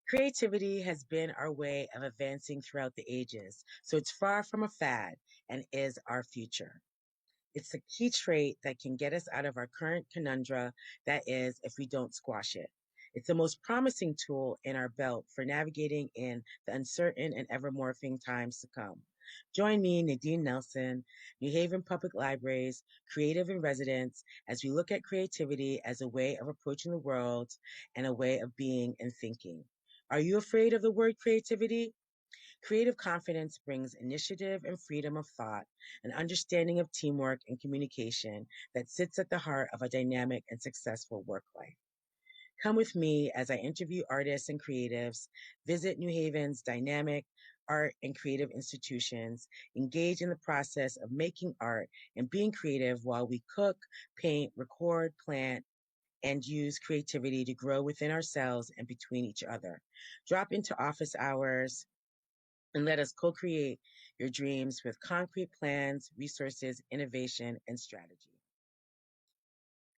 Creativity has been our way of advancing throughout the ages, so it's far from a fad and is our future. It's a key trait that can get us out of our current conundrum, that is, if we don't squash it. It's the most promising tool in our belt for navigating in the uncertain and ever morphing times to come. Join me, Nadine Nelson, New Haven Public Library's creative in residence, as we look at creativity as a way of approaching the world and a way of being and thinking. Are you afraid of the word creativity? Creative confidence brings initiative and freedom of thought, an understanding of teamwork and communication that sits at the heart of a dynamic and successful work life. Come with me as I interview artists and creatives, visit New Haven's dynamic art and creative institutions, engage in the process of making art and being creative while we cook, paint, record, plant, and use creativity to grow within ourselves and between each other. Drop into office hours and let us co create your dreams with concrete plans, resources, innovation, and strategy.